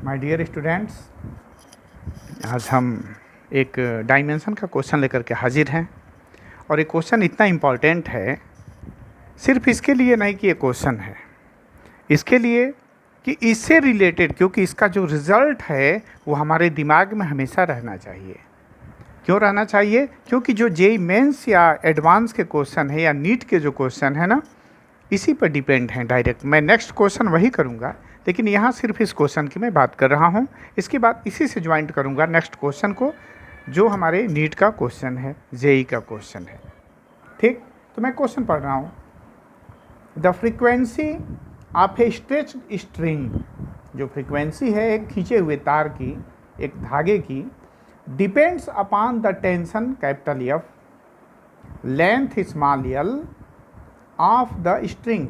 My dear students, आज हम एक डायमेंशन का क्वेश्चन लेकर के हाजिर हैं। और ये क्वेश्चन इतना इम्पॉर्टेंट है, सिर्फ इसके लिए नहीं कि ये क्वेश्चन है, इसके लिए कि इससे रिलेटेड, क्योंकि इसका जो रिज़ल्ट है वो हमारे दिमाग में हमेशा रहना चाहिए। क्यों रहना चाहिए? क्योंकि जो जेईई मेंस या एडवांस के क्वेश्चन है या नीट के जो क्वेश्चन है ना, इसी पर डिपेंड है डायरेक्ट। मैं नेक्स्ट क्वेश्चन वही करूँगा, लेकिन यहाँ सिर्फ इस क्वेश्चन की मैं बात कर रहा हूँ। इसके बाद इसी से ज्वाइंट करूँगा नेक्स्ट क्वेश्चन को, जो हमारे नीट का क्वेश्चन है, जेईई का क्वेश्चन है। ठीक, तो मैं क्वेश्चन पढ़ रहा हूँ। The frequency of A stretched string, जो फ्रीक्वेंसी है एक खींचे हुए तार की, एक धागे की, depends upon the tension capital F, length small L of the string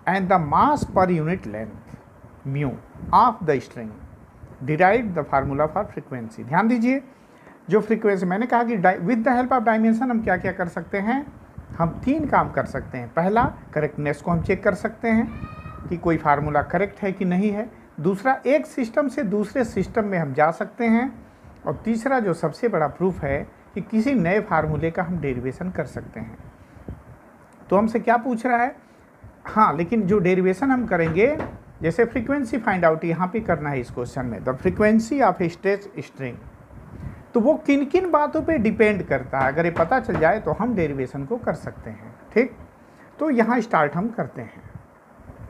and the mass per unit length mu of the string. Derive the formula for frequency. ध्यान दीजिए, जो फ्रीक्वेंसी मैंने कहा कि with the help of dimension हम क्या क्या कर सकते हैं। हम 3 काम कर सकते हैं। पहला, करेक्टनेस को हम चेक कर सकते हैं कि कोई फार्मूला करेक्ट है कि नहीं है। दूसरा, एक सिस्टम से दूसरे सिस्टम में हम जा सकते हैं। और तीसरा, जो सबसे बड़ा प्रूफ है, कि किसी नए फार्मूले का हम डेरिवेशन कर सकते हैं। तो हमसे क्या पूछ रहा है? हाँ, लेकिन जो डेरिवेशन हम करेंगे, जैसे फ्रीक्वेंसी फाइंड आउट यहाँ पे करना है इस क्वेश्चन में, the frequency of A stretched string, तो वो किन किन बातों पे डिपेंड करता है, अगर ये पता चल जाए तो हम डेरिवेशन को कर सकते हैं। ठीक, तो यहाँ स्टार्ट हम करते हैं।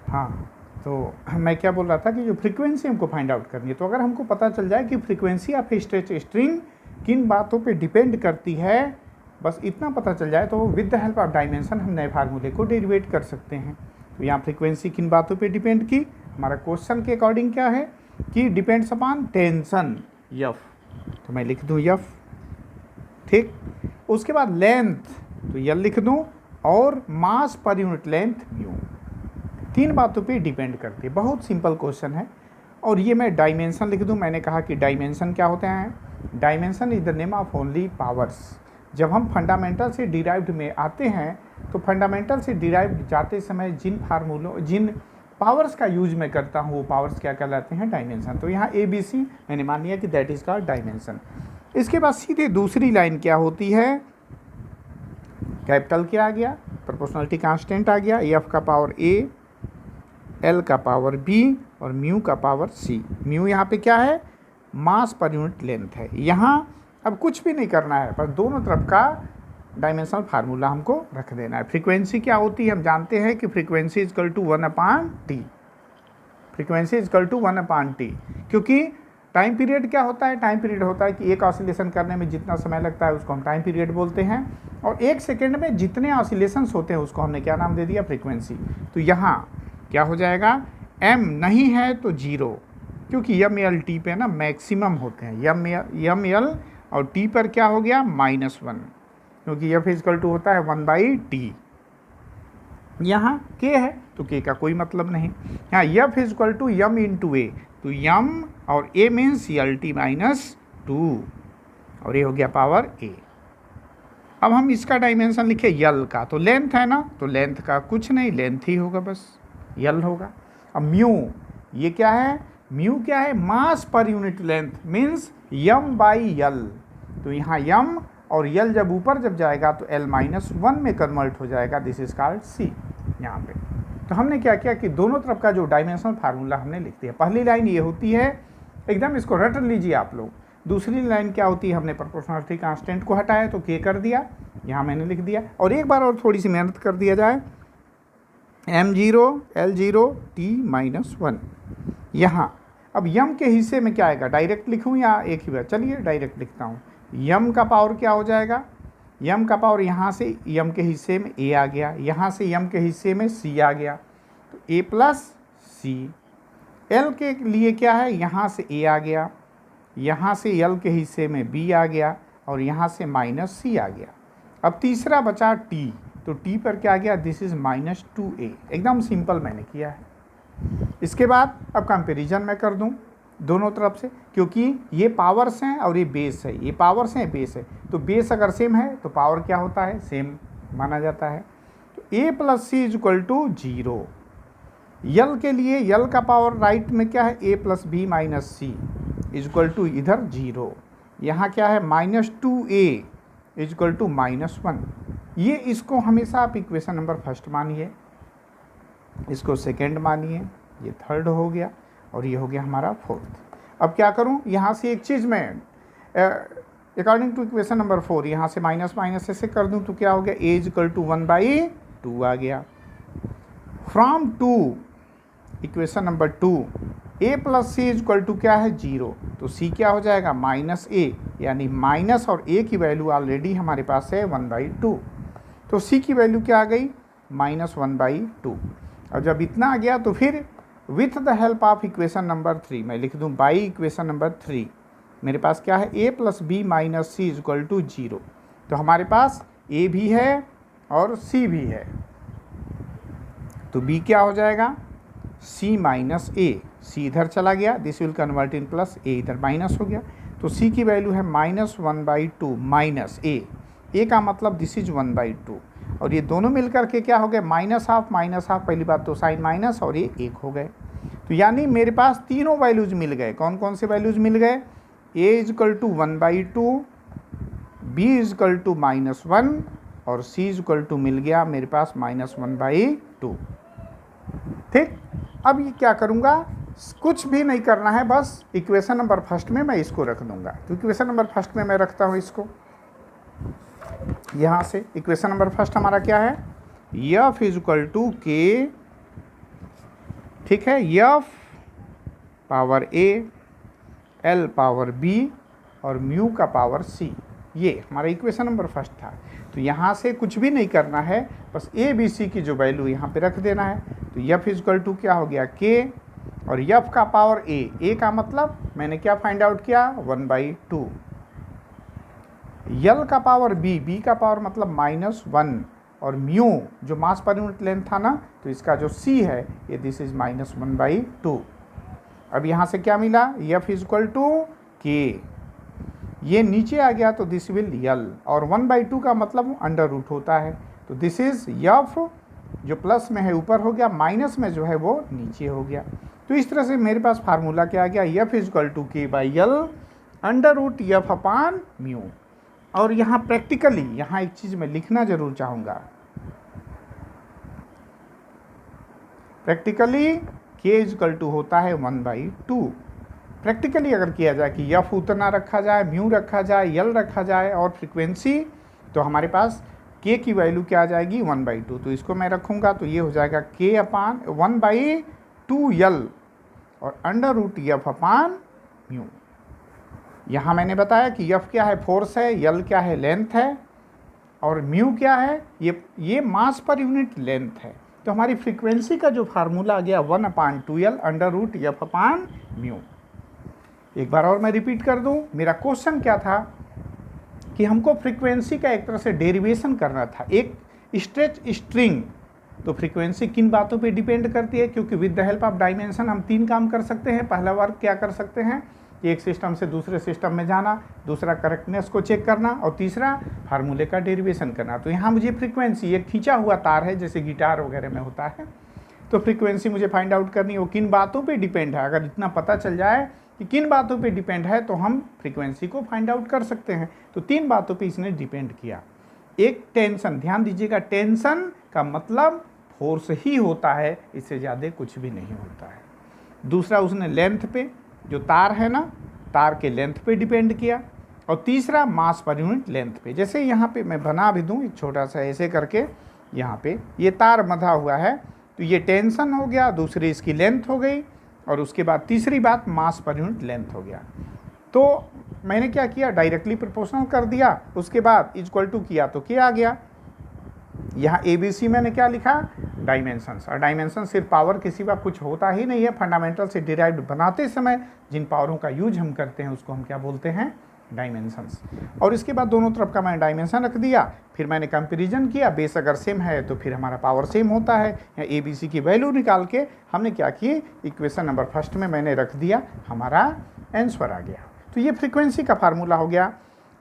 हाँ, तो मैं क्या बोल रहा था कि जो फ्रीक्वेंसी हमको फाइंड आउट करनी है, तो अगर हमको पता चल जाए कि frequency of A stretched string किन बातों पर डिपेंड करती है, बस इतना पता चल जाए, तो with the help of dimension हम नए फार्मूले को डेरिवेट कर सकते हैं। तो यहाँ फ्रीक्वेंसी किन बातों पे डिपेंड की, हमारा क्वेश्चन के अकॉर्डिंग क्या है कि डिपेंड्स अपॉन टेंशन एफ, तो मैं लिख दूँ एफ। ठीक, उसके बाद लेंथ, तो एल लिख दूँ, और मास पर यूनिट लेंथ म्यू। 3 बातों पे डिपेंड करती है। बहुत सिंपल क्वेश्चन है। और ये मैं डायमेंशन लिख दूँ। मैंने कहा कि डायमेंशन क्या होते हैं? Dimension is the name of only powers. जब हम फंडामेंटल से डिराइव्ड में आते हैं, तो फंडामेंटल से डिराइव्ड जाते समय जिन फार्मूलों, जिन पावर्स का यूज मैं करता हूँ, वो पावर्स क्या कहलाते हैं? डायमेंशन। तो यहाँ ABC मैंने मान लिया कि दैट इज कॉल्ड डायमेंशन। इसके बाद सीधे दूसरी लाइन क्या होती है? कैपिटल क्या आ गया? प्रोपोर्शनलिटी कांस्टेंट आ गया, एफ का पावर A, एल का पावर B और म्यू का पावर C। म्यू यहाँ पे क्या है? मास पर यूनिट लेंथ है। यहाँ अब कुछ भी नहीं करना है, पर दोनों तरफ का डायमेंशनल फार्मूला हमको रख देना है। फ्रीक्वेंसी क्या होती है? हम जानते हैं कि frequency is equal to 1/T। Frequency is equal to 1/T, क्योंकि टाइम पीरियड क्या होता है? टाइम पीरियड होता है कि एक ऑसिलेशन करने में जितना समय लगता है उसको हम टाइम पीरियड बोलते हैं, और 1 सेकेंड में जितने ऑसिलेशंस होते हैं उसको हमने क्या नाम दे दिया? फ्रीक्वेंसी। तो यहाँ क्या हो जाएगा? m नहीं है तो 0, क्योंकि ML T पे ना मैक्सिमम होते हैं। ML और T पर क्या हो गया? -1, क्योंकि F इक्वल टू होता है 1/T। यहाँ K है तो K का कोई मतलब नहीं। यहाँ F equal to M into A, तो M और A मीन्स LT -2, और ये हो गया पावर A। अब हम इसका डायमेंशन लिखे L का, तो लेंथ है ना, तो लेंथ का कुछ नहीं, लेंथ ही होगा, बस L होगा। अब म्यू, ये क्या है? म्यू क्या है? मास per unit length means M/L। तो यहाँ M और L जब ऊपर जब जाएगा तो L-1 में कन्वर्ट हो जाएगा, दिस इज कॉल्ड C यहाँ पे। तो हमने क्या किया कि दोनों तरफ का जो डायमेंशनल फार्मूला हमने लिख दिया। पहली लाइन ये होती है, एकदम इसको रट लीजिए आप लोग। दूसरी लाइन क्या होती है? हमने प्रोपोर्शनलिटी कांस्टेंट को हटाया तो K कर दिया, यहाँ मैंने लिख दिया। और एक बार और थोड़ी सी मेहनत कर दिया जाए, M0 L0 T-1। यहाँ अब यम के हिस्से में क्या आएगा? डायरेक्ट लिखूँ या एक ही बार? चलिए डायरेक्ट लिखता हूँ। यम का पावर क्या हो जाएगा? यम का पावर यहाँ से यम के हिस्से में A आ गया, यहाँ से यम के हिस्से में C आ गया, तो A प्लस C। L के लिए क्या है? यहाँ से A आ गया, यहाँ से L के हिस्से में B आ गया, और यहाँ से -C आ गया। अब तीसरा बचा T, तो T पर क्या आ गया? This is -2A। एकदम सिंपल मैंने किया है। इसके बाद अब कंपैरिजन मैं कर दूं दोनों तरफ से, क्योंकि ये पावर्स हैं और ये बेस है, ये पावर्स हैं, बेस है, तो बेस अगर सेम है तो पावर क्या होता है? सेम माना जाता है। तो A + C = 0। यल के लिए यल का पावर राइट में क्या है, a plus B minus C equal to इधर 0, यहाँ क्या है -2a इजक्वल टू -1। ये इसको हमेशा आप इक्वेशन नंबर फर्स्ट मानिए, इसको सेकेंड मानिए, ये थर्ड हो गया और ये हो गया हमारा फोर्थ। अब क्या करूं, यहाँ से एक चीज़ मैं अकॉर्डिंग टू इक्वेशन नंबर 4 यहाँ से माइनस माइनस ऐसे कर दूं तो क्या हो गया, a इजक्वल टू 1/2 आ गया। From 2 equation number 2 a plus C equal to क्या है 0, तो c क्या हो जाएगा -a, यानी माइनस और a की वैल्यू ऑलरेडी हमारे पास है 1/2, तो c की वैल्यू क्या आ गई -1/2। और जब इतना आ गया तो फिर with the help of equation number 3 मैं लिख दूं बाई इक्वेशन नंबर 3 मेरे पास क्या है a plus B minus C equal to 0, तो हमारे पास a भी है और c भी है, तो b क्या हो जाएगा c माइनस a, c इधर चला गया, this will convert in plus, a इधर माइनस हो गया, तो c की वैल्यू है -1/2 माइनस a का मतलब दिस इज 1/2, और ये दोनों मिलकर के क्या हो गए -हाफ, पहली बात तो साइन माइनस और ये 1 हो गए। तो यानी मेरे पास तीनों वैल्यूज मिल गए। कौन कौन से वैल्यूज मिल गए, a is equal to 1/2, b is equal to -1 और c इजक्वल टू मिल गया मेरे पास -1/2। ठीक, अब ये क्या करूँगा, कुछ भी नहीं करना है, बस इक्वेशन नंबर फर्स्ट में मैं इसको रख दूंगा। तो इक्वेशन नंबर फर्स्ट में मैं रखता हूँ इसको, यहाँ से इक्वेशन नंबर फर्स्ट हमारा क्या है, f इजक्वल टू k, ठीक है, f power a, l power b और म्यू का पावर c, ये हमारा इक्वेशन नंबर फर्स्ट था। तो यहाँ से कुछ भी नहीं करना है, बस a b c की जो वैल्यू यहाँ पे रख देना है। तो f इजक्वल टू क्या हो गया k और f का पावर a का मतलब मैंने क्या फाइंड आउट किया 1/2, यल का पावर b का पावर मतलब -1 और म्यू जो मास पर यूनिट लेंथ था ना, तो इसका जो c है ये दिस इज -1/2। अब यहाँ से क्या मिला, f इजक्वल टू k, ये नीचे आ गया तो दिस विल यल, और 1/2 का मतलब अंडर रूट होता है, तो दिस इज f जो प्लस में है ऊपर हो गया, माइनस में जो है वो नीचे हो गया। तो इस तरह से मेरे पास फार्मूला क्या आ गया, f is equal to k by L under root f upon mu. और यहाँ प्रैक्टिकली यहाँ एक चीज़ मैं लिखना जरूर चाहूँगा, प्रैक्टिकली k इजक्वल टू होता है 1/2। प्रैक्टिकली अगर किया जाए कि f उतना रखा जाए, म्यू रखा जाए, यल रखा जाए और फ्रीक्वेंसी, तो हमारे पास k की वैल्यू क्या आ जाएगी 1/2। तो इसको मैं रखूँगा तो ये हो जाएगा k अपान 1/2 यल और under root f upon mu. यहाँ मैंने बताया कि f क्या है फोर्स है, यल क्या है लेंथ है और म्यू क्या है ये मास पर यूनिट लेंथ है। तो हमारी फ्रीक्वेंसी का जो फार्मूला आ गया 1/2l under root f upon mu. एक बार और मैं रिपीट कर दूं, मेरा क्वेश्चन क्या था कि हमको फ्रीक्वेंसी का एक तरह से डेरिवेशन करना था, एक स्ट्रेच स्ट्रिंग। तो फ्रीक्वेंसी किन बातों पे डिपेंड करती है, क्योंकि with the help of dimension हम 3 काम कर सकते हैं। पहला वर्क क्या कर सकते हैं, एक सिस्टम से दूसरे सिस्टम में जाना, दूसरा करेक्टनेस को चेक करना और तीसरा फार्मूले का डेरिवेशन करना। तो यहाँ मुझे फ्रीक्वेंसी, एक खींचा हुआ तार है जैसे गिटार वगैरह में होता है, तो फ्रीक्वेंसी मुझे फाइंड आउट करनी है वो किन बातों पे डिपेंड है। अगर इतना पता चल जाए कि किन बातों पे डिपेंड है तो हम फ्रीक्वेंसी को फाइंड आउट कर सकते हैं। तो 3 बातों पे इसने डिपेंड किया। एक टेंशन, ध्यान दीजिएगा, टेंशन का मतलब फोर्स ही होता है, इससे ज़्यादा कुछ भी नहीं होता है। दूसरा उसने लेंथ पे, जो तार है ना, तार के लेंथ पे डिपेंड किया। और तीसरा मास पर यूनिट लेंथ पे। जैसे यहाँ पे मैं बना भी दूँ एक छोटा सा ऐसे करके, यहाँ पे ये तार बंधा हुआ है, तो ये टेंशन हो गया, दूसरी इसकी लेंथ हो गई और उसके बाद तीसरी बात मास पर यूनिट लेंथ हो गया। तो मैंने क्या किया, डायरेक्टली प्रोपोर्शनल कर दिया, उसके बाद इक्वल टू किया तो क्या आ गया। यहाँ ABC मैंने क्या लिखा, डायमेंशंस। और डायमेंशन सिर्फ पावर के सिवा कुछ होता ही नहीं है। फंडामेंटल से डिराइव्ड बनाते समय जिन पावरों का यूज हम करते हैं उसको हम क्या बोलते हैं, डायमेंशंस। और इसके बाद दोनों तरफ का मैंने डायमेंशन रख दिया, फिर मैंने कंपैरिजन किया, बेस अगर सेम है तो फिर हमारा पावर सेम होता है। यहाँ ABC की वैल्यू निकाल के हमने क्या किए, इक्वेशन नंबर फर्स्ट में मैंने रख दिया, हमारा आंसर आ गया। तो ये फ्रीक्वेंसी का फार्मूला हो गया।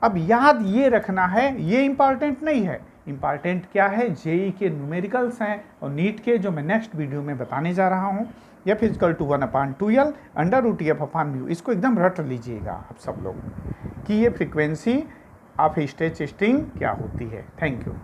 अब याद ये रखना है, ये इंपॉर्टेंट नहीं है, इम्पॉर्टेंट क्या है, जेई के न्यूमेरिकल्स हैं और नीट के जो मैं नेक्स्ट वीडियो में बताने जा रहा हूँ, F is equal to 1/2l √f/μ। इसको एकदम रट लीजिएगा आप सब लोग कि ये फ्रीक्वेंसी ऑफ स्टेज शिफ्टिंग क्या होती है। Thank you.